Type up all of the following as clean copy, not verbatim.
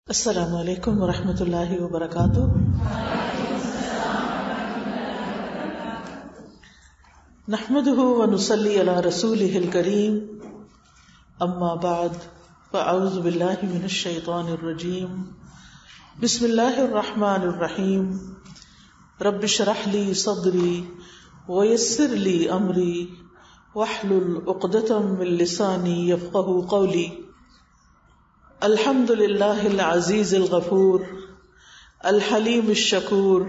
السلام علیکم ورحمۃ اللہ وبرکاتہ۔ نحمده ونصلی علی رسولہ الکریم، اما بعد فاعوذ باللہ من الشیطان الرجیم، بسم اللہ الرحمن الرحیم، رب اشرح لی صدری ویسر لی امری واحلل عقدۃ من لسانی یفقہوا قولی۔ الحمد للہ العزیز الغفور الحلیم الشکور،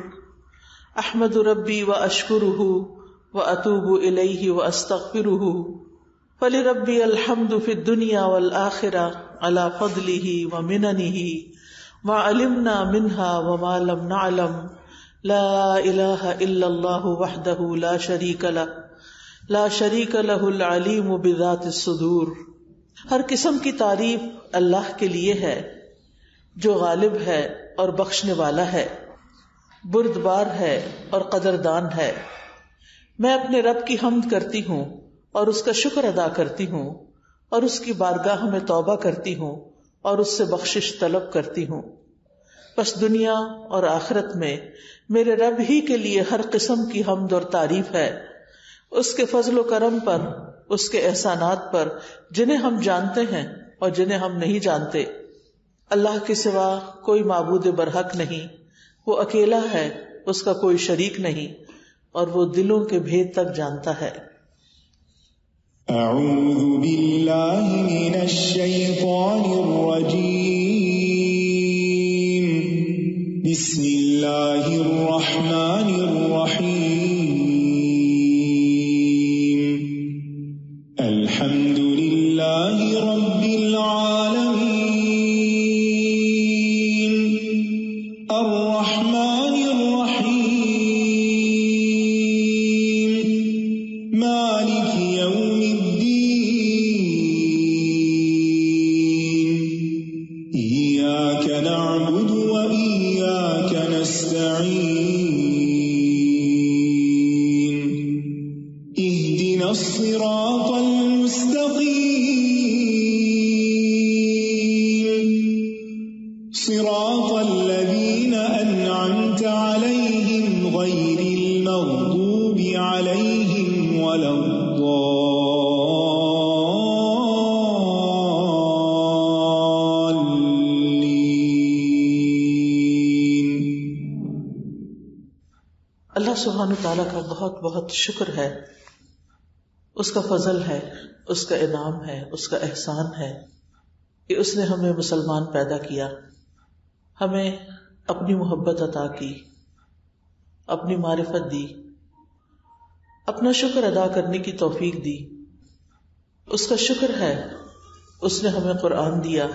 احمد ربی واشکرہ واتوب الیہ واستغفرہ، فلربی الحمد فی الدنیا والآخرہ علی فضلہ ومننہ ما علمنا منہا وما لم نعلم، لا الہ الا اللہ وحدہ لا شریک لہ العلیم بذات الصدور۔ ہر قسم کی تعریف اللہ کے لیے ہے جو غالب ہے اور بخشنے والا ہے، بردبار ہے اور قدردان ہے۔ میں اپنے رب کی حمد کرتی ہوں اور اس کا شکر ادا کرتی ہوں، اور اس کی بارگاہ میں توبہ کرتی ہوں اور اس سے بخشش طلب کرتی ہوں۔ بس دنیا اور آخرت میں میرے رب ہی کے لیے ہر قسم کی حمد اور تعریف ہے، اس کے فضل و کرم پر، اس کے احسانات پر جنہیں ہم جانتے ہیں اور جنہیں ہم نہیں جانتے۔ اللہ کے سوا کوئی معبود برحق نہیں، وہ اکیلا ہے، اس کا کوئی شریک نہیں، اور وہ دلوں کے بھید تک جانتا ہے۔ اعوذ باللہ من الشیطان الرجیم، بسم اللہ الرحمن الرحیم، الحمد للہ رب العالمین، الرحمن الرحیم، مالک یوم الدین، ایاک نعبد و ایاک نستعین، اہدنا الصراط المستقیم، صراط الذین انعمت علیہم غیر المغضوب علیہم ولا الضالین۔ اللہ سبحانہ تعالیٰ کا بہت بہت شکر ہے، اس کا فضل ہے، اس کا انعام ہے، اس کا احسان ہے کہ اس نے ہمیں مسلمان پیدا کیا، ہمیں اپنی محبت عطا کی، اپنی معرفت دی، اپنا شکر ادا کرنے کی توفیق دی۔ اس کا شکر ہے اس نے ہمیں قرآن دیا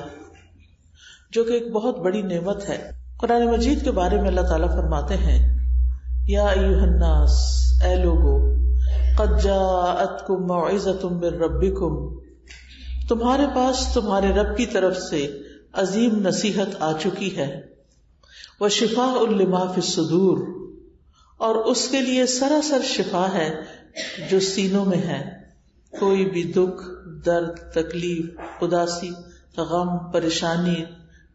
جو کہ ایک بہت بڑی نعمت ہے۔ قرآن مجید کے بارے میں اللہ تعالیٰ فرماتے ہیں، یا ایھا الناس، اے لوگو، قد جاءتکم موعظۃ من ربکم، تمہارے پاس تمہارے رب کی طرف سے عظیم نصیحت آ چکی ہے، وشفاء لما فی الصدور، اور اس کے لیے سراسر شفا ہے جو سینوں میں ہے۔ کوئی بھی دکھ، درد، تکلیف، اداسی، غم، پریشانی،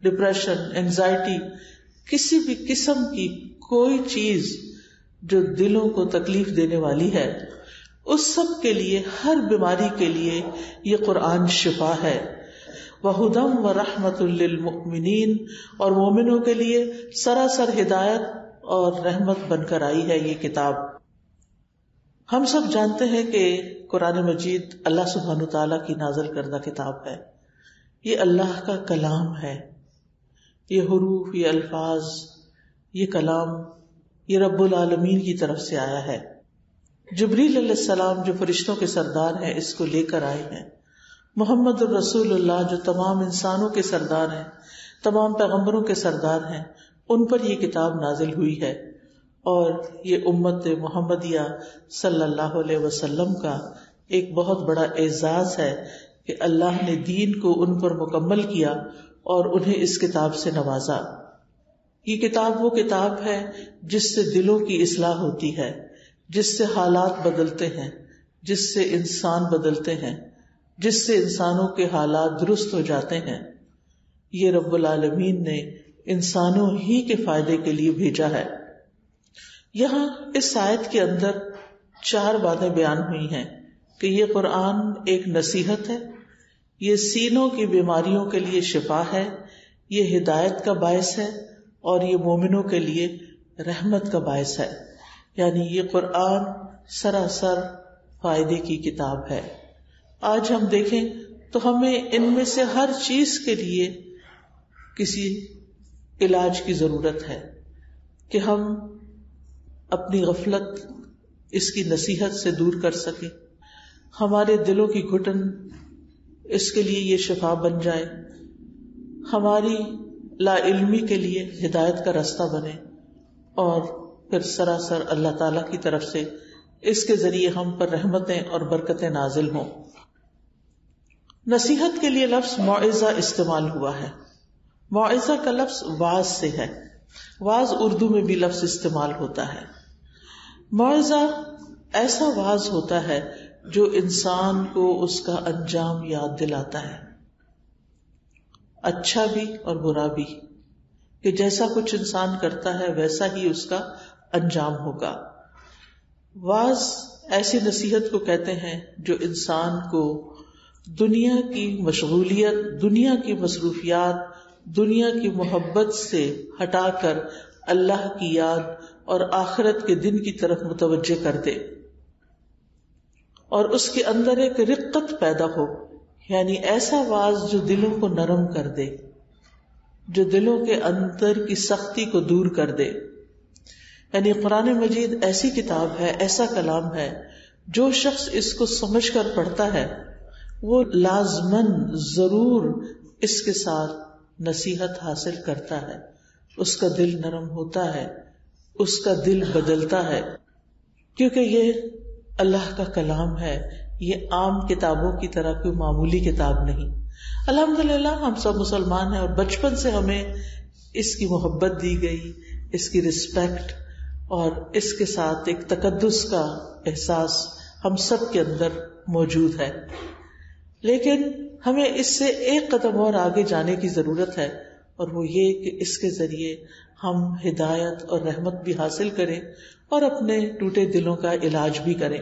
ڈپریشن، اینگزائٹی، کسی بھی قسم کی کوئی چیز جو دلوں کو تکلیف دینے والی ہے، اس سب کے لیے، ہر بیماری کے لیے یہ قرآن شفا ہے۔ وَهُدًى وَرَحْمَةٌ لِّلْمُؤْمِنِينَ، اور مومنوں کے لیے سراسر ہدایت اور رحمت بن کر آئی ہے یہ کتاب۔ ہم سب جانتے ہیں کہ قرآن مجید اللہ سبحانہ تعالیٰ کی نازل کردہ کتاب ہے، یہ اللہ کا کلام ہے، یہ حروف، یہ الفاظ، یہ کلام، یہ رب العالمین کی طرف سے آیا ہے۔ جبریل علیہ السلام جو فرشتوں کے سردار ہیں اس کو لے کر آئے ہیں۔ محمد الرسول اللہ جو تمام انسانوں کے سردار ہیں، تمام پیغمبروں کے سردار ہیں، ان پر یہ کتاب نازل ہوئی ہے، اور یہ امت محمدیہ صلی اللہ علیہ وسلم کا ایک بہت بڑا اعزاز ہے کہ اللہ نے دین کو ان پر مکمل کیا اور انہیں اس کتاب سے نوازا۔ یہ کتاب وہ کتاب ہے جس سے دلوں کی اصلاح ہوتی ہے، جس سے حالات بدلتے ہیں، جس سے انسان بدلتے ہیں، جس سے انسانوں کے حالات درست ہو جاتے ہیں۔ یہ رب العالمین نے انسانوں ہی کے فائدے کے لیے بھیجا ہے. یہاں اس آیت کے اندر 4 باتیں بیان ہوئی ہیں کہ یہ قرآن ایک نصیحت ہے، یہ سینوں کی بیماریوں کے لیے شفا ہے، یہ ہدایت کا باعث ہے، اور یہ مومنوں کے لیے رحمت کا باعث ہے. یعنی یہ قرآن سراسر فائدے کی کتاب ہے. آج ہم دیکھیں تو ہمیں ان میں سے ہر چیز کے لیے کسی علاج کی ضرورت ہے کہ ہم اپنی غفلت اس کی نصیحت سے دور کر سکیں، ہمارے دلوں کی گھٹن اس کے لیے یہ شفا بن جائے، ہماری لا علمی کے لیے ہدایت کا راستہ بنے، اور پھر سراسر اللہ تعالی کی طرف سے اس کے ذریعے ہم پر رحمتیں اور برکتیں نازل ہوں. نصیحت کے لیے لفظ موعظہ استعمال ہوا ہے. موعظہ کا لفظ واعظ سے ہے. واعظ اردو میں بھی لفظ استعمال ہوتا ہے. موعظہ ایسا واعظ ہوتا ہے جو انسان کو اس کا انجام یاد دلاتا ہے، اچھا بھی اور برا بھی، کہ جیسا کچھ انسان کرتا ہے ویسا ہی اس کا انجام ہوگا. واعظ ایسی نصیحت کو کہتے ہیں جو انسان کو دنیا کی مشغولیت، دنیا کی مصروفیات، دنیا کی محبت سے ہٹا کر اللہ کی یاد اور آخرت کے دن کی طرف متوجہ کر دے، اور اس کے اندر ایک رقت پیدا ہو. یعنی ایسا واعظ جو دلوں کو نرم کر دے، جو دلوں کے اندر کی سختی کو دور کر دے. یعنی قرآن مجید ایسی کتاب ہے، ایسا کلام ہے، جو شخص اس کو سمجھ کر پڑھتا ہے وہ لازماً ضرور اس کے ساتھ نصیحت حاصل کرتا ہے. اس کا دل نرم ہوتا ہے، اس کا دل بدلتا ہے، کیونکہ یہ اللہ کا کلام ہے. یہ عام کتابوں کی طرح کوئی معمولی کتاب نہیں. الحمدللہ ہم سب مسلمان ہیں اور بچپن سے ہمیں اس کی محبت دی گئی، اس کی رسپیکٹ اور اس کے ساتھ ایک تقدس کا احساس ہم سب کے اندر موجود ہے. لیکن ہمیں اس سے ایک قدم اور آگے جانے کی ضرورت ہے، اور وہ یہ کہ اس کے ذریعے ہم ہدایت اور رحمت بھی حاصل کریں اور اپنے ٹوٹے دلوں کا علاج بھی کریں.